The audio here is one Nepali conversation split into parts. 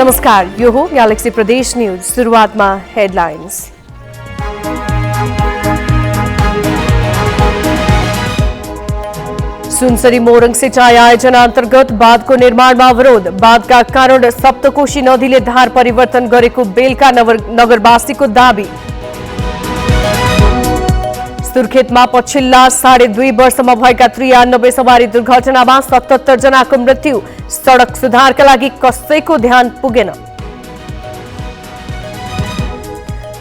नमस्कार, यो हो ग्यालेक्सी प्रदेश न्यूज। सुरुवातमा हेडलाइन्स। सुनसरी मोरङ सिंचाई आयोजना अन्तर्गत बाँधको निर्माणमा अवरोध। बाँधका कारण सप्तकोशी नदीले धार परिवर्तन गरेको बेलका नगरवासीको दाबी। सुर्खेतमा पछिल्ला 2.5 वर्षमा भएका 93 सवारी दुर्घटनामा 77 जनाको मृत्यु। सडक सुधारका लागि कसैको ध्यान पुगेन।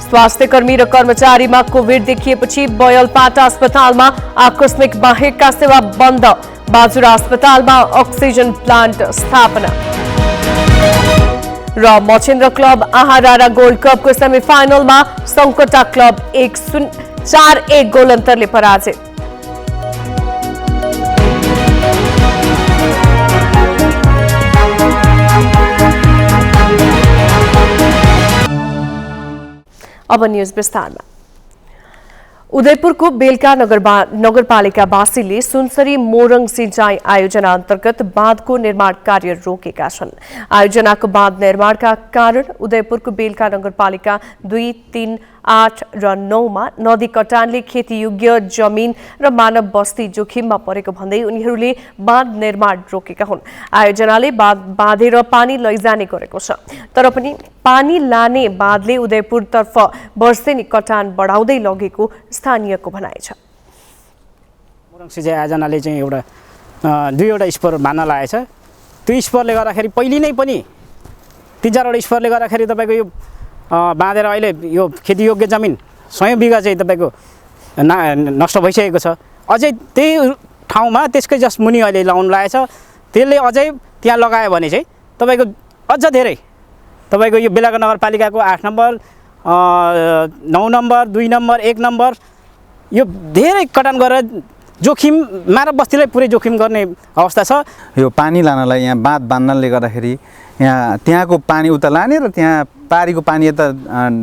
स्वास्थ्यकर्मी र कर्मचारीमा कोभिड देखिएपछि बयलपाटा अस्पतालमा आकस्मिक बाहेकका सेवा बन्द। बाजुरा अस्पतालमा अक्सिजन प्लान्ट स्थापना। र मछेन्द्र क्लब आहारारा गोल्ड कपको सेमिफाइनलमा सङ्कटा क्लब 4-1 गोल अन्तरले पराजित। अब न्यूज विस्तारमा। उदयपुरको बेलका नगरपालिकावासीले सुनसरी मोरङ सिंचाई आयोजना अन्तर्गत बाँधको निर्माण कार्य रोकेका छन्। आयोजनाको बाँध निर्माणका कारण उदयपुरको बेलका नगरपालिका 2, 3, 8 र 9 मा नदी कटानले खेतीयोग्य जमिन र मानव बस्ती जोखिममा परेको भन्दै उनीहरूले बाँध निर्माण रोकेका हुन्। आयोजनाले बाँधेर पानी लैजाने गरेको छ, तर पनि पानी लाने बाँधले उदयपुरतर्फ वर्षेनी कटान बढाउँदै लगेको स्थानीयको भनाइ छ। मोरङ सिंचाई आयोजनाले चाहिँ एउटा 2वटा स्पोर बाँध्न लागेको छ। त्यो स्पोरले गर्दाखेरि पहिले नै पनि 3-4वटा स्पोरले गर्दाखेरि तपाईँको यो बाँधेर अहिले यो खेतीयोग्य जमिन 100 बिघा चाहिँ तपाईँको नष्ट भइसकेको छ। अझै त्यही ठाउँमा त्यसकै जस्ट मुनि अहिले लाउनु लागेको छ। त्यसले अझै त्यहाँ लगायो भने चाहिँ तपाईँको अझ धेरै तपाईँको यो बेलका नगरपालिकाको 8 नम्बर 9 नम्बर 2 नम्बर 1 नम्बर यो धेरै कटान गरेर जोखिम मानव बस्तीलाई पुरै जोखिम गर्ने अवस्था छ। यो पानी लानलाई यहाँ बाँध बाँध्नाले गर्दाखेरि त्यहाँको पानी उता लाने र त्यहाँ पारीको पानी यता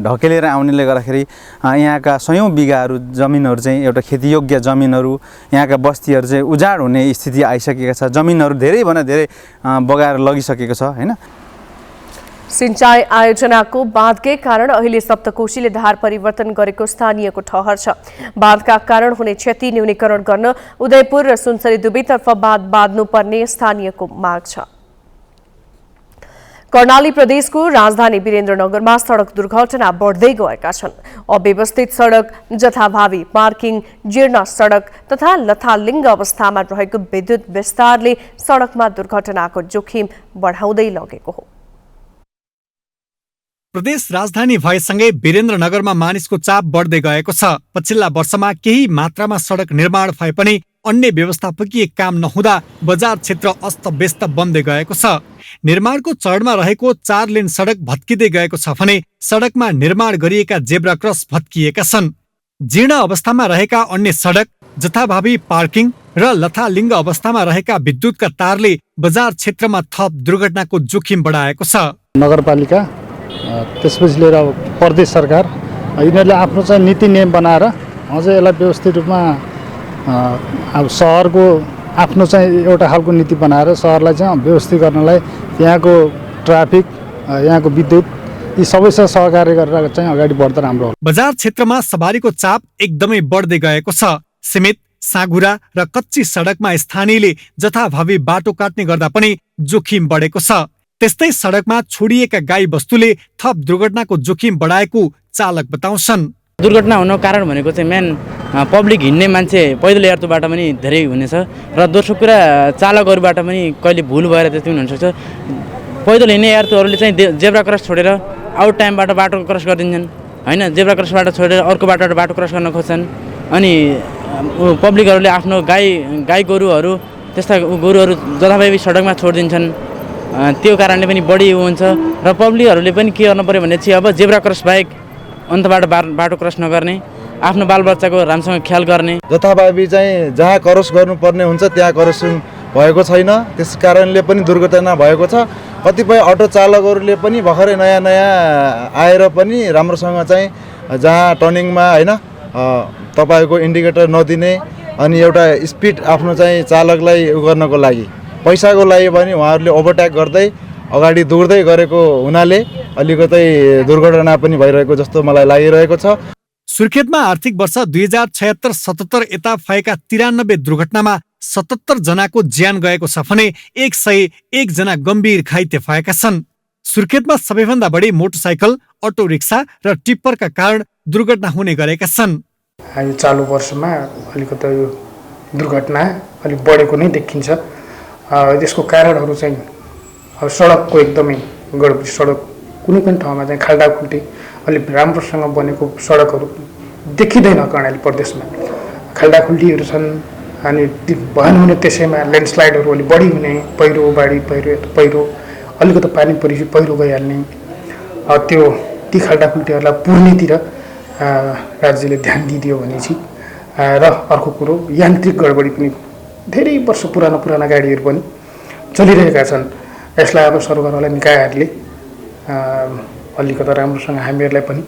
ढकेलेर आउनेले गर्दाखेरि यहाँका 100 बिघाहरू जमिनहरू चाहिँ एउटा खेतीयोग्य जमिनहरू, यहाँका बस्तीहरू चाहिँ उजाड हुने स्थिति आइसकेका छ। जमिनहरू धेरैभन्दा धेरै बगाएर लगिसकेको छ हैन। सिंचाई आयोजनाको बाँधकै कारण अहिले सप्तकोशीले धार परिवर्तन गरेको स्थानीयको ठहर छ। बाँधका कारण हुने क्षति न्यूनीकरण गर्न उदयपुर र सुनसरी दुवैतर्फ बाँध बाँध्नुपर्ने स्थानीयको माग छ। कर्णाली प्रदेशको राजधानी वीरेन्द्रनगरमा सडक दुर्घटना बढ्दै गएका छन्। अव्यवस्थित सडक, जथाभावी पार्किङ, जीर्ण सडक तथा लथालिङ्ग अवस्थामा रहेको विद्युत विस्तारले सडकमा दुर्घटनाको जोखिम बढाउँदै लगेको हो। प्रदेश राजधानी भएसँगै वीरेन्द्रनगरमा मानिसको चाप बढ्दै गएको छ। पछिल्ला वर्षमा केही मात्रामा सडक निर्माण भए पनि अन्य व्यवस्थापकीय काम नहुँदा बजार क्षेत्र अस्तव्यस्त बन्दै गएको छ। निर्माणको चरणमा रहेको 4 लेन सडक भत्किँदै गएको छ भने सडकमा निर्माण गरिएका जेब्रा क्रस भत्किएका छन्। जीर्ण अवस्थामा रहेका अन्य सडक, जथाभावी पार्किङ र लथालिङ्ग अवस्थामा रहेका विद्युतका तारले बजार क्षेत्रमा थप दुर्घटनाको जोखिम बढाएको छ। नगरपालिका त्यसपछि लिएर प्रदेश सरकार यिनीहरूले आफ्नो चाहिँ नीति नियम बनाएर अझै यसलाई व्यवस्थित रूपमा अब सहरको आफ्नो चाहिँ एउटा खालको नीति बनाएर सहरलाई चाहिँ व्यवस्थित गर्नलाई यहाँको ट्राफिक, यहाँको विद्युत यी सबैसँग सहकार्य गरेर चाहिँ अगाडि बढ्दा राम्रो हो। बजार क्षेत्रमा सवारीको चाप एकदमै बढ्दै गएको छ। सीमित, साँघुरा र कच्ची सडकमा स्थानीयले जथाभावी बाटो काट्ने गर्दा पनि जोखिम बढेको छ। त्यस्तै सडकमा छोडिएका गाई बस्तुले थप दुर्घटनाको जोखिम बढाएको चालक बताउँछन्। दुर्घटना हुनुको कारण भनेको चाहिँ मेन पब्लिक हिँड्ने मान्छे पैदल यात्रुबाट पनि धेरै हुनेछ र दोस्रो कुरा चालकहरूबाट पनि कहिले भुल भएर त्यस्तो पनि हुनसक्छ। पैदल हिँड्ने यात्रुहरूले चाहिँ जेब्रा क्रस छोडेर आउट टाइमबाट बाटो क्रस गरिदिन्छन् हैन। जेब्रा क्रसबाट छोडेर अर्को बाटोबाट बाटो क्रस गर्न खोज्छन्। अनि पब्लिकहरूले आफ्नो गाई गोरुहरू त्यस्ता गोरुहरू जथाभावी सडकमा छोडिदिन्छन्। त्यो कारणले पनि बढी हुन्छ र पब्लिकहरूले पनि के गर्नु पर्यो भने चाहिँ अब जेब्रा क्रस बाहेक अन्तबाट बाटो क्रस नगर्ने, आफ्नो बालबच्चाको राम्रोसँग ख्याल गर्ने। जथाभावी चाहिँ जहाँ क्रस गर्नुपर्ने हुन्छ त्यहाँ क्रस भएको छैन, त्यस कारणले पनि दुर्घटना भएको छ। कतिपय अटो चालकहरूले पनि भर्खरै नयाँ आएर पनि राम्रोसँग चाहिँ जहाँ टर्निङमा हैन तपाईको इन्डिकेटर नदिने अनि एउटा स्पिड आफ्नो चाहिँ चालकलाई गर्नको लागि पैसाको लागि पनि उहाँहरूले ओभरटेक गर्दै अगाडि दौड्दै गरेको हुनाले अलिकतै दुर्घटना पनि भइरहेको जस्तो मलाई लागिरहेको छ। सुर्खेतमा आर्थिक वर्ष 2076-77 यता भएका 93 दुर्घटनामा 77 जनाको ज्यान गएको छ भने 101 जना गम्भीर घाइते भएका छन्। सुर्खेतमा सबैभन्दा बढी मोटरसाइकल, अटो रिक्सा र टिप्परका कारण दुर्घटना हुने गरेका छन्। यो चालु वर्षमा अलिकति यो दुर्घटना अलिक बढेको नै देखिन्छ। यसको कारणहरू चाहिँ सडकको एकदमै गडबडी, सडक कुनै पनि ठाउँमा चाहिँ खाल्डाखुल्टी, अलिक राम्रोसँग बनेको सडकहरू देखिँदैन कर्णाली प्रदेशमा। खाल्डाखुल्टीहरू छन् अनि भएन भने त्यसैमा ल्यान्डस्लाइडहरू अलिक बढी हुने, पहिरो बाढी पहिरो अलिकति पानी परेपछि पहिरो गइहाल्ने, त्यो ती खाल्डाखुल्टीहरूलाई पुर्नेतिर राज्यले ध्यान दिइदियो भनेपछि। र अर्को कुरो यान्त्रिक गडबडी पनि धेरै वर्ष पुराना गाडीहरू पनि चलिरहेका छन्। यसलाई अब सरकारवाला निकायहरूले अलिकति राम्रोसँग हामीहरूलाई पनि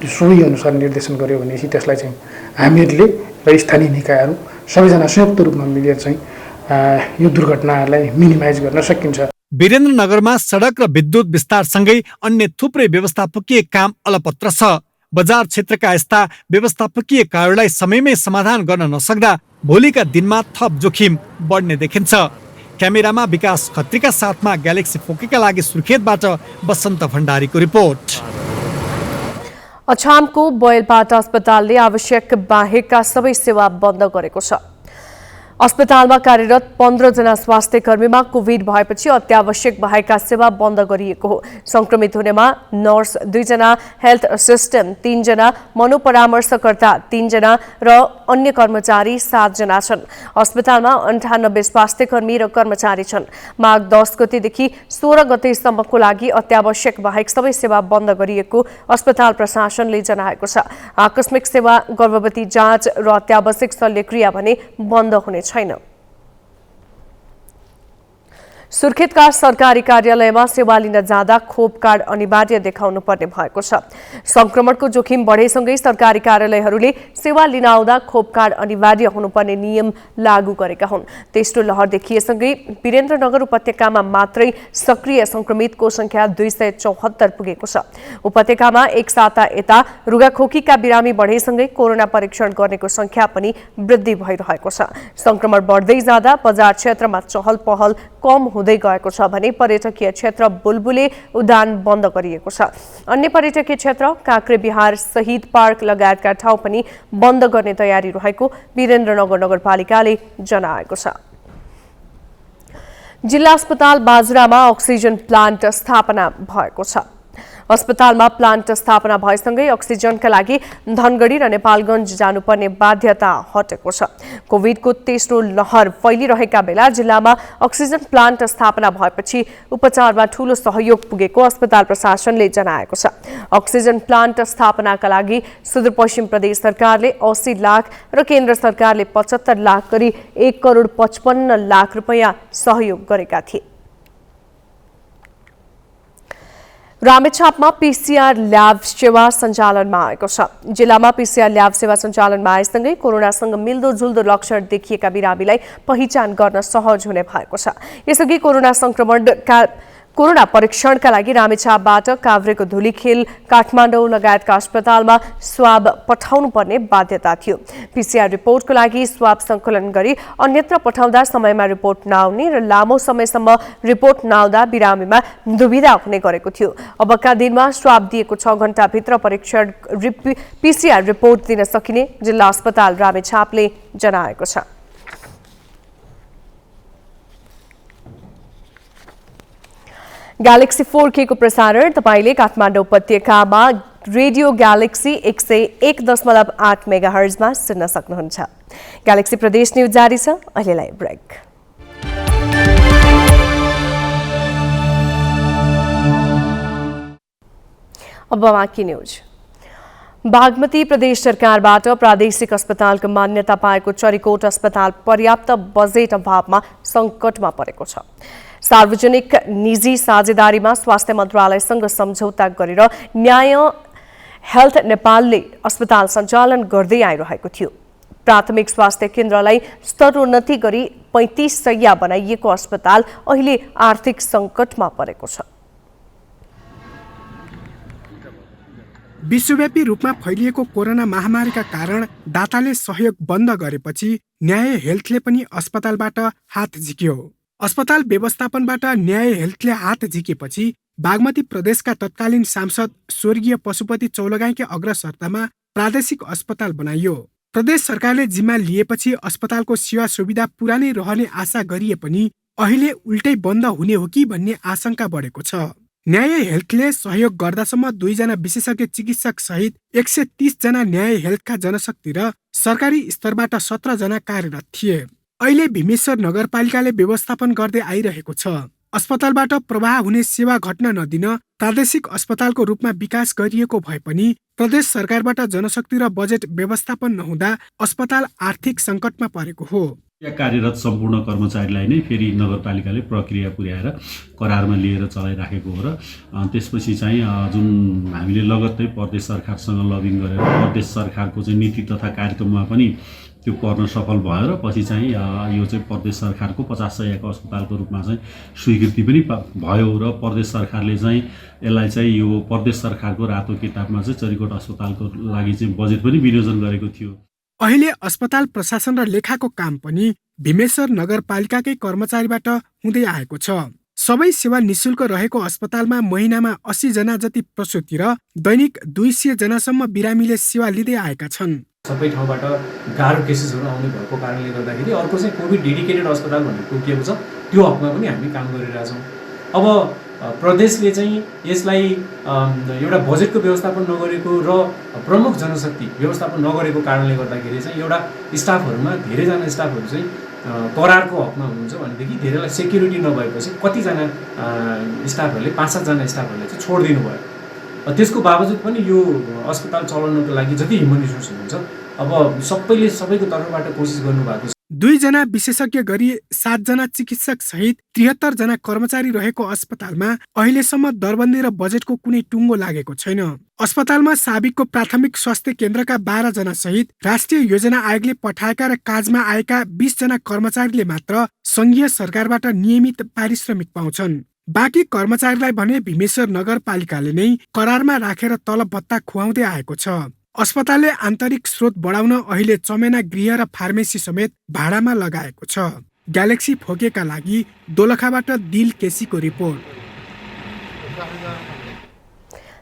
सोही अनुसार निर्देशन गर्यो भनेपछि त्यसलाई चाहिँ हामीहरूले र स्थानीय निकायहरू सबैजना संयुक्त रूपमा मिलेर चाहिँ यो दुर्घटनाहरूलाई मिनिमाइज गर्न सकिन्छ। वीरेन्द्रनगरमा सडक र विद्युत विस्तारसँगै अन्य थुप्रै व्यवस्थापकीय काम अलपत्र छ। बजार क्षेत्रका यस्ता व्यवस्थापकीय कार्यलाई समयमै समाधान गर्न नसक्दा भोलिका दिनमा थप जोखिम बढ्ने देखिन्छ। क्यामेरामा विकास खत्रीका साथमा ग्यालेक्सी फोकेका लागि सुर्खेतबाट बसन्त भण्डारीको रिपोर्ट। अछामको बैलपाटा अस्पतालले आवश्यक बाहेकका सबै सेवा बन्द गरेको छ। अस्पतालमा कार्यरत 15 जना स्वास्थ्य कर्मीमा कोभिड भएपछि अत्यावश्यक बाहेकका सेवा बन्द गरिएको हो। संक्रमित हुनेमा नर्स 2 जना, हेल्थ असिस्टेन्ट 3 जना, मनोपरामर्शकर्ता 3 जना र अन्य कर्मचारी 7 जना छन्। अस्पतालमा 98 स्वास्थ्य कर्मी र कर्मचारी छन्। माघ 10 गतेदेखि 16 गतेसम्मको लागि अत्यावश्यक बाहेक सबै सेवा बन्द गरिएको अस्पताल प्रशासनले जनाएको छ। आकस्मिक सेवा, गर्भवती जाँच र अत्यावश्यक शल्यक्रिया भने बन्द हुने छैन। सुर्खेतका सरकारी कार्यालयमा सेवा लिन जाँदा खोप कार्ड अनिवार्य देखाउनु पर्ने भएको छ। संक्रमणको जोखिम बढेसँगै सरकारी कार्यालयहरूले सेवा लिन आउँदा खोप कार्ड अनिवार्य हुनुपर्ने नियम लागू गरेका हुन्। तेस्रो लहर देखिएसँगै वीरेन्द्रनगर उपत्यकामा मात्रै सक्रिय संक्रमितको संख्या 274 पुगेको छ। उपत्यकामा एक साता यता रुगाखोकीका बिरामी बढेसँगै कोरोना परीक्षण गर्नेको संख्या पनि वृद्धि भइरहेको छ। संक्रमण बढ्दै जाँदा बजार क्षेत्रमा चहल पहल कम हुँदै गएको छ भने पर्यटकीय क्षेत्र बुलबुले उद्यान बन्द गरिएको छ। अन्य पर्यटकीय क्षेत्र काक्रे बिहार, शहीद पार्क लगायतका ठाउँ पनि बन्द गर्ने तयारी रहेको वीरेन्द्रनगर नगरपालिकाले जनाएको छ। जिल्ला अस्पताल बाजुरामा अक्सिजन प्लान्ट स्थापना भएको छ। अस्पतालमा प्लान्ट स्थापना भएसँगै अक्सिजनका लागि धनगढी र नेपालगञ्ज जानुपर्ने बाध्यता हटेको छ। कोभिडको तेस्रो लहर फैलिरहेका बेला जिल्लामा अक्सिजन प्लान्ट स्थापना भएपछि उपचारमा ठूलो सहयोग पुगेको अस्पताल प्रशासनले जनाएको छ। अक्सिजन प्लान्ट स्थापनाका लागि सुदूरपश्चिम प्रदेश सरकारले 80 लाख र केन्द्र सरकारले 75 लाख गरी 1,55 लाख रुपैयाँ सहयोग गरेका थिए। रामेछापमा पीसीआर ल्याब सेवा सञ्चालनमा आएको छ। जिल्लामा पीसीआर ल्याब सेवा सञ्चालनमा आएसँगै कोरोनासँग मिल्दोजुल्दो लक्षण देखिएका बिरामीलाई पहिचान गर्न सहज हुने भएको छ। यसअघि कोरोना परीक्षणका लागि रामेछापबाट काभ्रेको धुलीखेल, काठमाडौँ लगायतका अस्पतालमा स्वाब पठाउनु पर्ने बाध्यता थियो। पीसीआर रिपोर्टको लागि स्वाब सङ्कलन गरी अन्यत्र पठाउँदा समयमा रिपोर्ट नआउने र लामो समयसम्म रिपोर्ट नआउँदा बिरामीमा दुविधा हुने गरेको थियो। अबका दिनमा स्वाब दिएको 6 घण्टाभित्र पीसीआर रिपोर्ट दिन सकिने जिल्ला अस्पताल रामेछापले जनाएको छ। ग्यालेक्सी 4K को प्रसारण तपाईले काठमाडौँ उपत्यकामा रेडियो ग्यालेक्सी 101.8 मेगाहर्जमा सुन्न सक्नुहुन्छ। ग्यालेक्सी प्रदेश न्यूज जारी छ। अहिलेलाई ब्रेक। अब बाँकी न्यूज। बागमती प्रदेश सरकारबाट प्रादेशिक अस्पतालको मान्यता पाएको चरीकोट अस्पताल पर्याप्त बजेट अभावमा सङ्कटमा परेको छ। सार्वजनिक निजी साझेदारीमा स्वास्थ्य मन्त्रालयसँग सम्झौता गरेर न्याय हेल्थ नेपालले अस्पताल सञ्चालन गर्दै आइरहेको थियो। प्राथमिक स्वास्थ्य केन्द्रलाई स्तरोन्नति गरी 35 शैय्या बनाइएको अस्पताल अहिले आर्थिक सङ्कटमा परेको छ। विश्वव्यापी रूपमा फैलिएको कोरोना महामारीका कारण दाताले सहयोग बन्द गरेपछि न्याय हेल्थले पनि अस्पतालबाट हात झिक्यो। अस्पताल व्यवस्थापनबाट न्याय हेल्थले हात झिकेपछि बागमती प्रदेशका तत्कालीन सांसद स्वर्गीय पशुपति चौलगाईकै अग्रसरतामा प्रादेशिक अस्पताल बनाइयो। प्रदेश सरकारले जिम्मा लिएपछि अस्पतालको सेवा सुविधा पुरानै रहने आशा गरिए पनि अहिले उल्टै बन्द हुने हो कि भन्ने आशंका बढेको छ। न्याय हेल्थले सहयोग गर्दासम्म 2 जना विशेषज्ञ चिकित्सक सहित 130 जना न्याय हेल्थका जनशक्ति र सरकारी स्तरबाट 17 जना कार्यरत थिए। अहिले भीमेश्वर नगरपालिकाले व्यवस्थापन गर्दै आइरहेको छ। अस्पतालबाट प्रवाह हुने सेवा घट्न नदिन प्रादेशिक अस्पतालको रूपमा विकास गरिएको भए पनि प्रदेश सरकारबाट जनशक्ति र बजेट व्यवस्थापन नहुँदा अस्पताल आर्थिक सङ्कटमा परेको हो। कार्यरत सम्पूर्ण कर्मचारीलाई नै फेरि नगरपालिकाले प्रक्रिया पुर्याएर करारमा लिएर चलाइराखेको हो र त्यसपछि चाहिँ जुन हामीले लगत्तै प्रदेश सरकारसँग लबिङ गरेर प्रदेश सरकारको चाहिँ नीति तथा कार्यक्रममा पनि त्यो पर्न सफल भयो र पछि चाहिँ यो चाहिँ प्रदेश सरकारको 50 शैय्याको अस्पतालको रूपमा चाहिँ स्वीकृति पनि भयो र प्रदेश सरकारले चाहिँ यसलाई चाहिँ यो प्रदेश सरकारको रातो किताबमा चाहिँ चरीकोट अस्पतालको लागि चाहिँ बजेट पनि विनियोजन गरेको थियो। अहिले अस्पताल प्रशासन र लेखाको काम पनि भीमेश्वर नगरपालिकाकै कर्मचारीबाट हुँदै आएको छ। सबै सेवा निशुल्क रहेको अस्पतालमा महिनामा 80 जना जति प्रसुति र दैनिक 200 जनासम्म बिरामीले सेवा लिँदै आएका छन्। सबै ठाउँबाट गाह्रो केसेसहरू आउने भएको कारणले गर्दाखेरि अर्को चाहिँ कोभिड डेडिकेटेड अस्पताल भनेर तोकिएको छ, त्यो हकमा पनि हामी काम गरिरहेछौँ। अब प्रदेशले चाहिँ यसलाई एउटा बजेटको व्यवस्थापन नगरेको र प्रमुख जनशक्ति व्यवस्थापन नगरेको कारणले गर्दाखेरि चाहिँ एउटा स्टाफहरूमा धेरैजना स्टाफहरू चाहिँ करारको हकमा हुनुहुन्छ भनेदेखि धेरैलाई सेक्युरिटी नभएपछि कतिजना स्टाफहरूले 5-7 जना स्टाफहरूले चाहिँ छोडिदिनु भयो। त्यसको बावजुद पनि यो अस्पताल चलाउनको लागि जति ह्युमन रिसोर्स हुन्छ अब सबैको तर्फबाट कोसिस गर्नुभएको छ। 2 जना विशेषज्ञ गरी 7 जना चिकित्सक सहित 73 जना कर्मचारी रहेको अस्पतालमा अहिलेसम्म दरबन्दी र बजेटको कुनै टुङ्गो लागेको छैन। अस्पतालमा साबिकको प्राथमिक स्वास्थ्य केन्द्रका 12 जना सहित राष्ट्रिय योजना आयोगले पठाएका र काजमा आएका 20 जना कर्मचारीले मात्र संघीय सरकारबाट नियमित पारिश्रमिक पाउँछन्। बाँकी कर्मचारीलाई भने भीमेश्वर नगरपालिकाले नै करारमा राखेर तलब भत्ता खुवाउँदै आएको छ। अस्पतालले आन्तरिक स्रोत बढाउन अहिले चमेना गृह र फार्मेसी समेत भाडामा लगाएको छ। ग्यालेक्सी फोकेका लागि दोलखाबाट दिल केसीको रिपोर्ट।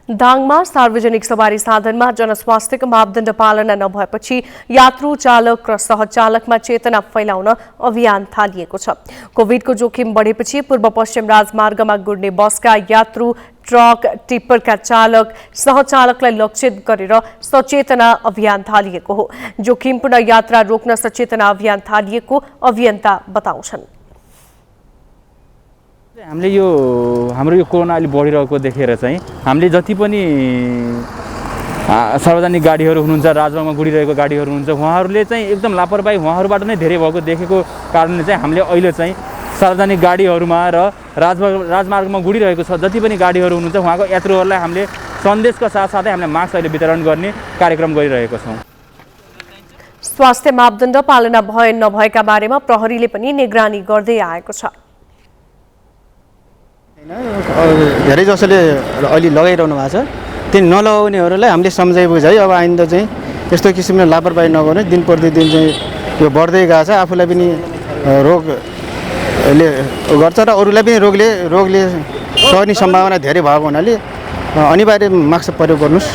दाङमा सार्वजनिक सवारी साधनमा जनस्वास्थ्यको मापदण्ड पालना नभएपछि यात्रु चालक र सहचालकमा चेतना फैलाउन अभियान थालिएको छ। कोभिडको जोखिम बढेपछि पूर्व पश्चिम राजमार्गमा गुड्ने बसका यात्रु, ट्रक, टिप्परका चालक, सहचालकलाई लक्षित गरेर सचेतना अभियान थालिएको हो। जोखिमपूर्ण यात्रा रोक्न सचेतना अभियान थालिएको अभियन्ता बताउँछन्। हामीले हाम्रो यो कोरोना अलि बढिरहेको देखेर चाहिँ हामीले जति पनि सार्वजनिक गाडीहरू हुनुहुन्छ, राजमार्गमा गुडिरहेको गाडीहरू हुनुहुन्छ, उहाँहरूले चाहिँ एकदम लापरवाही उहाँहरूबाट नै धेरै भएको देखेको कारणले चाहिँ हामीले अहिले चाहिँ सार्वजनिक गाडीहरूमा र राजमार्गमा गुडिरहेको छ जति पनि गाडीहरू हुनुहुन्छ उहाँको यात्रुहरूलाई हामीले सन्देशका साथसाथै हामीले मास्क अहिले वितरण गर्ने कार्यक्रम गरिरहेको छौँ। स्वास्थ्य मापदण्ड पालना भए नभएका बारेमा प्रहरीले पनि निगरानी गर्दै आएको छ। धेरै जसोले अलि लगाइरहनु भएको छ, त्यो नलगाउनेहरूलाई हामीले सम्झाइ बुझाइ अब आइन्दा चाहिँ यस्तो किसिमले लापरवाही नगर्ने। दिन प्रतिदिन चाहिँ यो बढ्दै गएको छ, आफूलाई पनि रोगले गर्छ र अरूलाई पनि रोगले सर्ने सम्भावना धेरै भएको हुनाले अनिवार्य मास्क प्रयोग गर्नुहोस्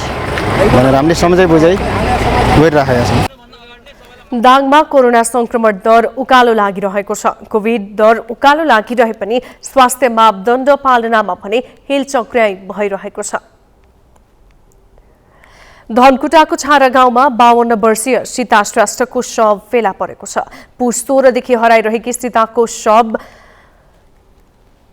भनेर हामीले सम्झाइ बुझाइ गरिराखेका छौँ। दाङमा कोरोना संक्रमण दर उकालो लागिरहेको छ। कोभिड दर उकालो लागिरहे पनि स्वास्थ्य मापदण्ड पालनामा भने हिलचक्र्याइ भइरहेको छ। धनकुटाको छारा गाउँमा 52 वर्षीय सीता श्रेष्ठको शव फेला परेको छ। पुस 16 देखि हराइरहेकी सीताको शव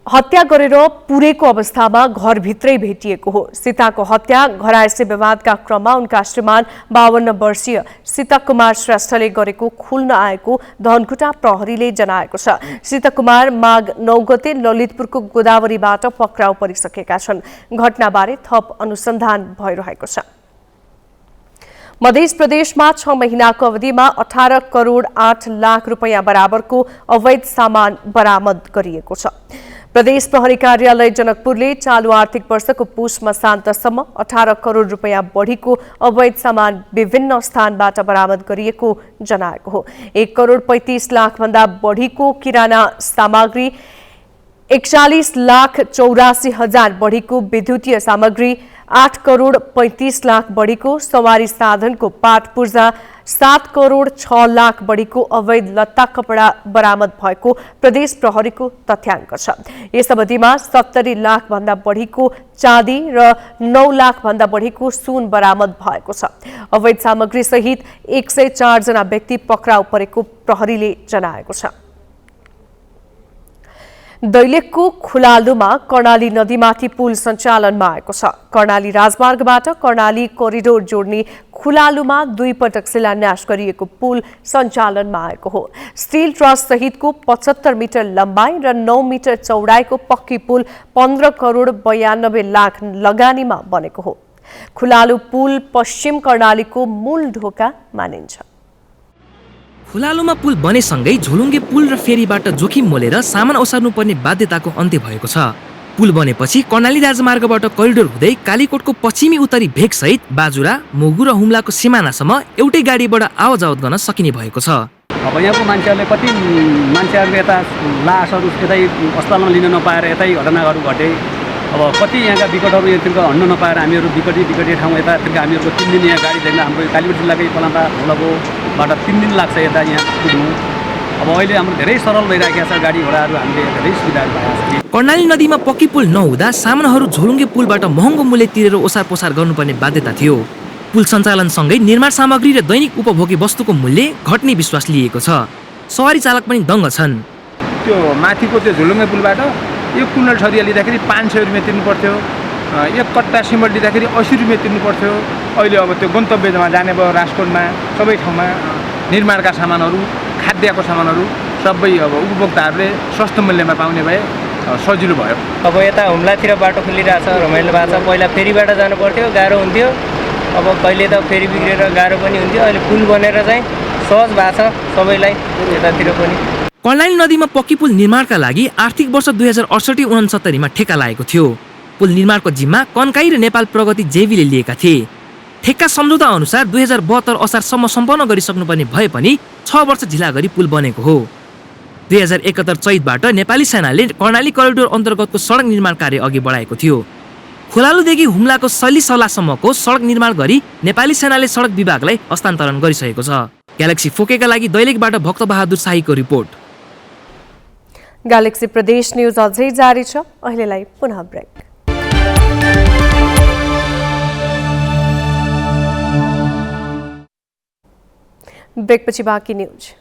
हत्या गरेर पुरेको अवस्थामा घरभित्रै भेटिएको हो। सीताको हत्या घरायसी विवादका क्रममा उनका श्रीमान 52 वर्षीय सीता कुमार श्रेष्ठले गरेको खुल्न आएको धनकुटा प्रहरीले जनाएको छ। सीता कुमार माघ 9 गते ललितपुरको गोदावरीबाट पक्राउ परिसकेका छन्। घटनाबारे थप अनुसन्धान भइरहेको छ। मध्य प्रदेशमा 6 महिनाको अवधिमा 18 करोड 8 लाख रुपियाँ बराबरको अवैध सामान बरामद गरिएको छ। प्रदेश प्रहरी कार्यालय जनकपुरले चालू आर्थिक वर्षको पुष मसान्तसम्म 18 करोड रुपियाँ बढीको अवैध सामान विभिन्न स्थानबाट बरामद गरिएको जनाएको हो। 1 करोड 35 लाख भन्दा बढीको किराना सामग्री, 41 लाख 84 हजार बढीको विद्युतीय सामग्री, 8 करोड 35 लाख बढीको सवारी साधनको पाट पूर्जा, 7 करोड 6 लाख बढीको अवैध लत्ता कपडा बरामद भएको प्रदेश प्रहरीको तथ्याङ्क छ। यस अवधिमा 70 लाख भन्दा बढीको चाँदी र 9 लाख भन्दा बढीको सुन बरामद भएको छ। अवैध सामग्री सहित 104 जना व्यक्ति पक्राउ परेको प्रहरीले जनाएको छ। दैलेखको खुलालुमा कर्णाली नदीमाथि पुल सञ्चालनमा आएको छ। कर्णाली राजमार्गबाट कर्णाली कोरिडोर जोड्ने खुलालुमा 2 पटक शिलान्यास गरिएको पुल सञ्चालनमा आएको हो। स्टिल ट्रस सहितको 75 मिटर लम्बाइ र 9 मिटर चौडाइको पक्की पुल 15 करोड 92 लाख लगानीमा बनेको हो। खुलालु पुल पश्चिम कर्णालीको मूल ढोका मानिन्छ। खुलालुमा पुल बनेसँगै झोलुङ्गे पुल र फेरीबाट जोखिम मोलेर सामान ओसार्नुपर्ने बाध्यताको अन्त्य भएको छ। पुल बनेपछि कर्णाली राजमार्गबाट करिडोर हुँदै कालीकोटको पश्चिमी उत्तरी भेगसहित बाजुरा, मोगु र हुम्लाको सिमानासम्म एउटै गाडीबाट आवजावत गर्न सकिने भएको छ। अब यहाँको मान्छेहरूले कति मान्छेहरूले यता लासहरू यतै अस्पतालमा लिन नपाएर यतै घटनाहरू घटे। अब कति यहाँका विकटहरू यतिको हन्न नपाएर हामीहरू विकटी ठाउँ यतातिर हामीहरूको 3 दिन यहाँ गाडी देख्न हाम्रो कालीकोट जिल्लाकै पलाम्पा खोलाकोबाट 3 दिन लाग्छ यता यहाँ पुग्नु। अब अहिले हाम्रो धेरै सरल भइरहेको छ, गाडी घोडाहरू हामीले धेरै सुविधाहरू भएको छ। कर्णाली नदीमा पक्की पुल नहुँदा सामानहरू झोलुङ्गे पुलबाट महँगो मूल्य तिरेर ओसार पोसार गर्नुपर्ने बाध्यता थियो। पुल सञ्चालनसँगै निर्माण सामग्री र दैनिक उपभोग्य वस्तुको मूल्य घट्ने विश्वास लिएको छ। सवारी चालक पनि दङ्ग छन्। त्यो माथिको त्यो झोलुङ्गे पुलबाट यो कुन्डल छरिया लिँदाखेरि 500 रुपियाँ तिर्नु पर्थ्यो, एक कट्टा सिमेन्ट लिँदाखेरि 80 रुपियाँ तिर्नु पर्थ्यो। अहिले अब त्यो गन्तव्यमा जाने भयो राजकोटमा सबै ठाउँमा निर्माणका सामानहरू, खाद्यको सामानहरू सबै अब उपभोक्ताहरूले सस्तो मूल्यमा पाउने भए सजिलो भयो। अब यता हुम्लातिर बाटो खुलिरहेछ, रमाइलो भएको छ। पहिला फेरीबाट जानु पर्थ्यो, गाह्रो हुन्थ्यो। अब कहिले त फेरी बिग्रेर गाह्रो पनि हुन्थ्यो। अहिले पुल बनेर चाहिँ सहज भएको छ सबैलाई यतातिर पनि। कर्णाली नदीमा पक्की पुल निर्माणका लागि आर्थिक वर्ष 2068-69 मा ठेक्का लागेको थियो। पुल निर्माणको जिम्मा कन्काई र नेपाल प्रगति जेवीले लिएका थिए। ठेक्का सम्झौता अनुसार 2072 असारसम्म सम्पन्न गरिसक्नुपर्ने भए पनि 6 वर्ष ढिला गरी पुल बनेको हो। 2071 चैतबाट नेपाली सेनाले कर्णाली करिडोर अन्तर्गतको सडक निर्माण कार्य अघि बढाएको थियो। खोलालुदेखि हुम्लाको सलीसलासम्मको सडक निर्माण गरी नेपाली सेनाले सडक विभागलाई हस्तान्तरण गरिसकेको छ। ग्यालेक्सी फोकेका लागि दैलेखबाट भक्तबहादुर शाहीको रिपोर्ट। ग्यालेक्सी प्रदेश न्यूज अझै जारी छ। अहिलेलाई पुनः ब्रेक। ब्रेकपछि बाँकी न्यूज।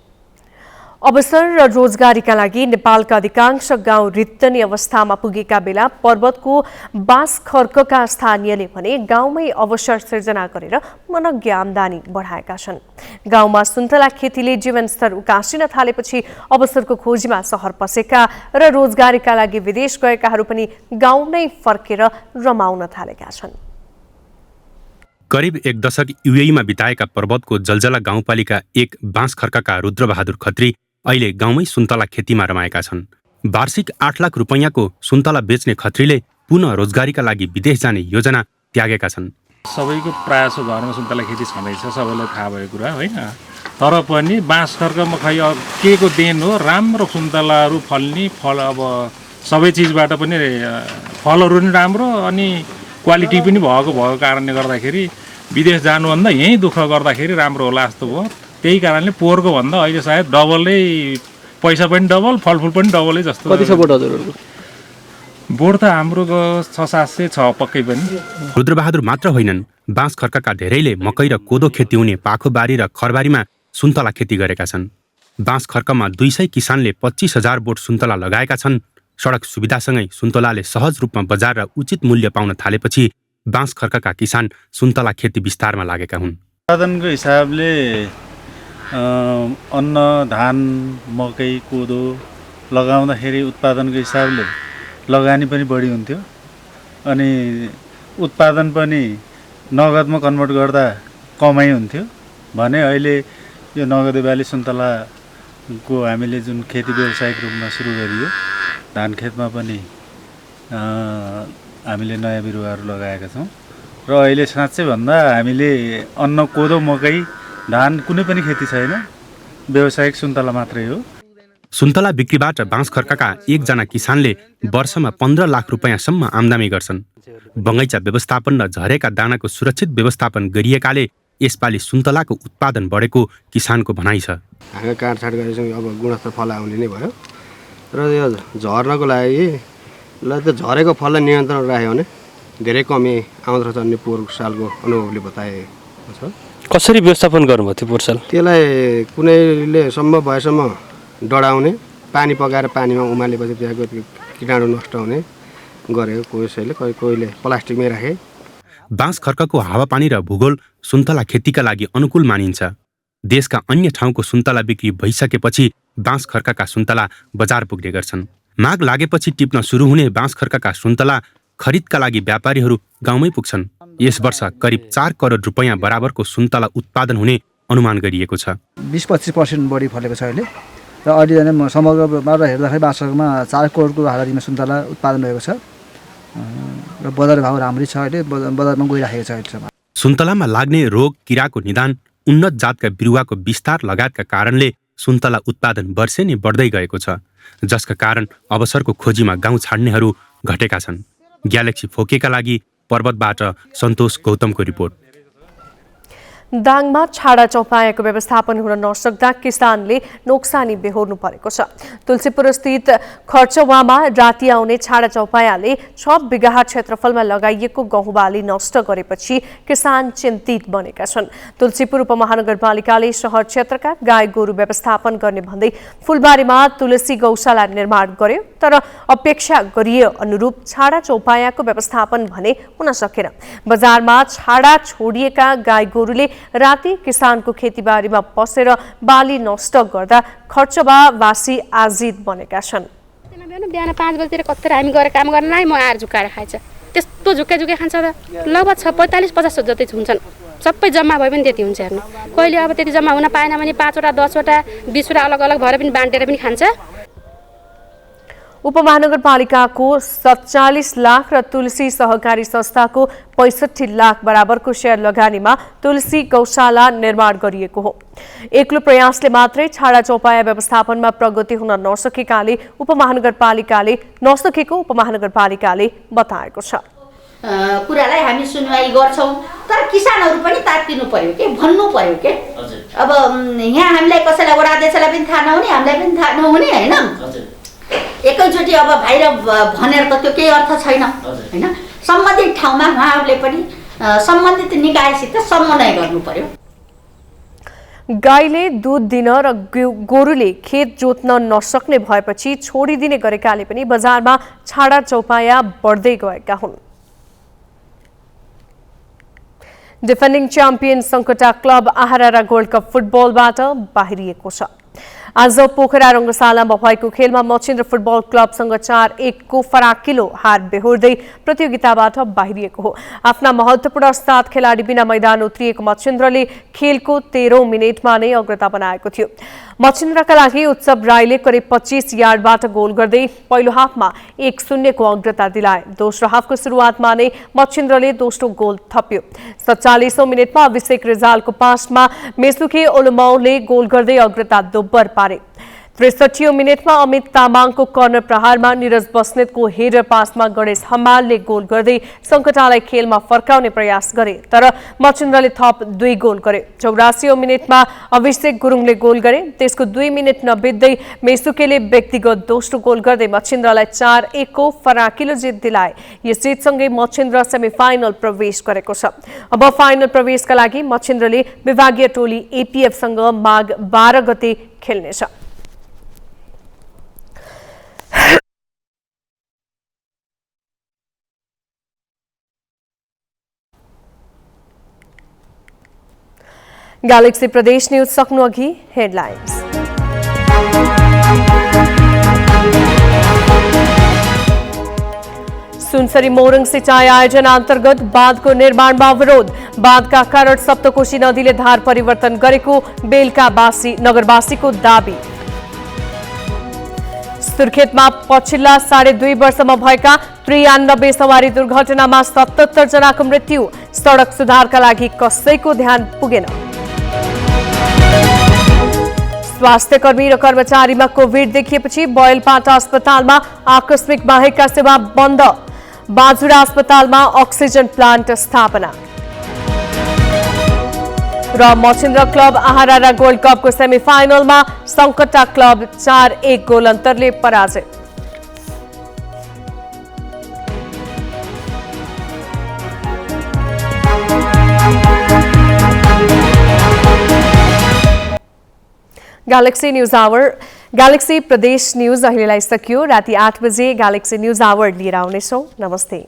अवसर र रोजगारीका लागि नेपालका अधिकांश गाउँ रित्तने अवस्थामा पुगेका बेला पर्वतको बाँस खर्कका स्थानीयले भने गाउँमै अवसर सिर्जना गरेर मनज्ञ आम्दानी बढाएका छन्। गाउँमा सुन्तला खेतीले जीवनस्तर उकासिन थालेपछि अवसरको खोजीमा सहर पसेका र रोजगारीका लागि विदेश गएकाहरू पनि गाउँ नै फर्केर रमाउन थालेका छन्। करिब 1 दशक युएईमा बिताएका पर्वतको जलजला गाउँपालिका 1 बाँस खर्काका रुद्रबहादुर खत्री अहिले गाउँमै सुन्तला खेतीमा रमाएका छन्। वार्षिक 8 लाख रुपैयाँको सुन्तला बेच्ने खत्रीले पुनः रोजगारीका लागि विदेश जाने योजना त्यागेका छन्। सबैको प्रायः घरमा सुन्तला खेती छँदैछ, सबैलाई थाहा भएको कुरा होइन। तर पनि बाँस खर्कमा खै के को देन हो, राम्रो सुन्तलाहरू फल्ने फल। अब सबै चिजबाट पनि फलहरू पनि राम्रो अनि क्वालिटी पनि भएको कारणले गर्दाखेरि विदेश जानुभन्दा यहीँ दुःख गर्दाखेरि राम्रो होला जस्तो भयो। त्यही कारणले पोहोरको भन्दा अहिले सायद डबलै पैसा पनि डबल, फलफुल पनि डबलै जस्तो। कति छ बोट हजुरहरूको? बोट त हाम्रो 600-700 छ पक्कै पनि। रुद्रबहादुर मात्र होइनन्, बाँस खर्काका धेरैले मकै र कोदो खेती हुने पाखोबारी र खरबारीमा सुन्तला खेती गरेका छन्। बाँस खर्कमा 200 किसानले 25,000 बोट सुन्तला लगाएका छन्। सडक सुविधासँगै सुन्तलाले सहज रूपमा बजार र उचित मूल्य पाउन थालेपछि बाँस खर्काका किसान सुन्तला खेती विस्तारमा लागेका हुन्। उत्पादनको हिसाबले अन्न, धान, मकै, कोदो लगाउँदाखेरि उत्पादनको हिसाबले लगानी पनि बढी हुन्थ्यो अनि उत्पादन पनि नगदमा कन्भर्ट गर्दा कमाइ हुन्थ्यो भने अहिले यो नगदे बाली सुन्तलाको हामीले जुन खेती व्यावसायिक रूपमा सुरु गरियो धान खेतमा पनि हामीले नयाँ बिरुवाहरू लगाएका छौँ र अहिले साँच्चै भन्दा हामीले अन्न कोदो मकै धान कुनै पनि खेती छैन, व्यावसायिक सुन्तला मात्रै हो। सुन्तला बिक्रीबाट बाँसखर्काका एकजना किसानले वर्षमा 15 लाख रुपियाँसम्म आम्दानी गर्छन्। बगैँचा व्यवस्थापन र झरेका दानाको सुरक्षित व्यवस्थापन गरिएकाले यसपालि सुन्तलाको उत्पादन बढेको किसानको भनाइ छ। हामी काटछाट गरेपछि अब गुणस्तर फल आउने नै भयो र यो झर्नको लागि ल त्यो झरेको फललाई नियन्त्रण राख्यो भने धेरै कमी आउँदो रहेछ भन्ने पोहोर सालको अनुभवले बताएको छ। कसरी व्यवस्थापन गर्नुभयो त्यो पोहोर साल? त्यसलाई कुनैले सम्भव भएसम्म डढाउने, पानी पकाएर पानीमा उमालेपछि त्यहाँको कीटाणु नष्ट हुने गरेको कसैले, कोहीले प्लास्टिकमै राखे। बाँसखर्कको हावापानी र भूगोल सुन्तला खेतीका लागि अनुकूल मानिन्छ। देशका अन्य ठाउँको सुन्तला बिक्री भइसकेपछि बाँसखर्काका सुन्तला बजार पुग्ने गर्छन्। माग लागेपछि टिप्न सुरु हुने बाँसखर्काका सुन्तला खरिदका लागि व्यापारीहरू गाउँमै पुग्छन्। यस वर्ष करिब 4 करोड रुपैयाँ बराबरको सुन्तला उत्पादन हुने अनुमान गरिएको छ। 20-25% बढी फलेको छ अहिले र अहिले समग्रमा हेर्दाखेरि बाँसखर्कमा 4 करोडको हाराहारीमा सुन्तला उत्पादन भएको छ र बजार भाउ राम्रै छ। अहिले बजारमा गइराखेको छ अहिलेसम्म। सुन्तलामा लाग्ने रोग किराको निदान, उन्नत जातका बिरुवाको विस्तार लगायतका कारणले सुन्तला उत्पादन वर्षै नै बढ्दै गएको छ, जसका कारण अवसरको खोजीमा गाउँ छाड्नेहरू घटेका छन्। ग्यालेक्सी फोकेका लागि पर्वतबाट सन्तोष गौतमको रिपोर्ट। दाङमा छाडा चौपायाको व्यवस्थापन हुन नसक्दा किसानले नोक्सानी बेहोर्नु परेको छ। तुलसीपुर स्थित खर्चवामा राति आउने छाडा चौपायाले 6 बिघा क्षेत्रफलमा लगाइएको गहुँबाली नष्ट गरेपछि किसान चिन्तित बनेका छन्। तुलसीपुर उपमहानगरपालिकाले शहर क्षेत्रका गाई गोरु व्यवस्थापन गर्ने भन्दै फुलबारीमा तुलसी गौशाला निर्माण गर्यो, तर अपेक्षा गरिए अनुरूप छाडा चौपायाको व्यवस्थापन भने हुन सकेन। बजारमा छाडा छोडिएका गाई गोरुले राति किसानको खेतीबारीमा पसेर बाली नष्ट गर्दा खर्चवासी आजित बनेका छन्। बिहान 5 बजेतिर कत्तर हामी गएर काम गर्न नै म आएर झुकाएर खाइन्छ। त्यस्तो झुक्कै खान्छ त लगभग 45-50 जति हुन्छन्। सबै जम्मा भए पनि त्यति हुन्छ हेर्नु। कहिले अब त्यति जम्मा हुन पाएन भने 5 वटा 10 वटा 20 वटा अलग अलग भएर पनि बाँडेर पनि खान्छ। उपमहानगरपालिकाको 47 लाख र तुलसी सहकारी संस्थाको 65 लाख बराबरको शेयर लगानीमा तुलसी गौशाला निर्माण गरिएको हो। एक्लो प्रयासले मात्रै छाडा चौपाया व्यवस्थापनमा प्रगति हुन नसकेको उपमहानगरपालिकाले बताएको छ। कुरालाई हामी सुनवाई गर्छौं, तर किसानहरू पनि तात्तिनु पर्यो के, भन्नु पर्यो के। अब यहाँ हामीलाई कसैलाई वडा अध्यक्षलाई पनि थाहा नहुने, हामीलाई पनि थाहा नहुने हैन। एकैचोटि अब भाइर भनेर त त्यो केही अर्थ छैन हैन। सम्बन्धित ठाउँमा उहाँहरूले पनि सम्बन्धित निकायसित समन्वय गर्नु पर्यो। गाईले दूध दिन र गोरुले खेत जोत्न नसक्ने भएपछि छोडिदिने गरेकाले पनि बजारमा छाडा चौपाया बढ्दै गएका हुन्। डिफेन्डिङ च्याम्पियन सङ्कटा क्लब आहारा गोल्ड कप फुटबलबाट बाहिरिएको छ। आज पोखरा रङ्गशालामा भएको खेलमा मच्छिन्द्र फुटबल क्लबसँग 4-1 को फराकिलो हार बेहोर्दै प्रतियोगिताबाट बाहिरिएको हो। आफ्ना महत्त्वपूर्ण 7 खेलाडी बिना मैदान उत्रिएको मच्छिन्द्रले खेलको 13औं मिनेटमा नै अग्रता बनाएको थियो। मच्छिन्द्रका लागि उत्सव राईले करिब 25 यार्डबाट गोल गर्दै पहिलो हाफमा 1-0 को अग्रता दिलाए। दोस्रो हाफको सुरुवातमा नै मच्छिन्द्रले दोस्रो गोल थप्यो। 47औं मिनेटमा अभिषेक रिजालको पासमा मेसुखे ओलमाउले गोल गर्दै अग्रता दोब्बर पारे। 63औं मिनेटमा अमित तामाङको कर्नर प्रहारमा निरज बस्नेतको हेडर पासमा गणेश हमालले गोल गर्दै सङ्कटालाई खेलमा फर्काउने प्रयास गरे, तर मच्छिन्द्रले थप 2 गोल गरे। 84औं मिनेटमा अभिषेक गुरुङले गोल गरे। त्यसको 2 मिनेट नबित्दै मेसुकेले व्यक्तिगत दोस्रो गोल गर्दै मच्छिन्द्रलाई 4-1 को फराकिलो जित दिलाए। यस जितसँगै मच्छिन्द्र सेमिफाइनल प्रवेश गरेको छ। अब फाइनल प्रवेशका लागि मच्छिन्द्रले विभागीय टोली एपीएफसँग माघ 12 गते खेल्नेछ। ग्यालेक्सी प्रदेश न्यूज सक्नु अघि हेडलाइन्स। सुनसरी मोरङ सिंचाई आयोजना अन्तर्गत बाँधको निर्माणमा अवरोध। बाँधका कारण सप्तकोशी नदीले धार परिवर्तन गरेको बेलकावासी नगरवासीको दाबी। सुर्खेतमा पछिल्ला 2.5 वर्षमा भएका 93 सवारी दुर्घटनामा 77 जनाको मृत्यु। सडक सुधारका लागि कसैको ध्यान पुगेन। स्वास्थ्यकर्मी र कर्मचारीमा कोभिड देखिएपछि बयलपाटा अस्पतालमा आकस्मिक बाहेकका सेवा बन्द। बाजुरा अस्पतालमा अक्सिजन प्लान्ट स्थापना। र मछिन्द्र क्लब आहारा गोल्ड कपको सेमिफाइनलमा सङ्कटा क्लब 4-1 गोल अन्तरले पराजित। ग्यालेक्सी प्रदेश न्यूज अहिलेलाई सकियो। राति 8 बजे ग्यालेक्सी न्यूज आवर लिएर आउनेछौँ। नमस्ते।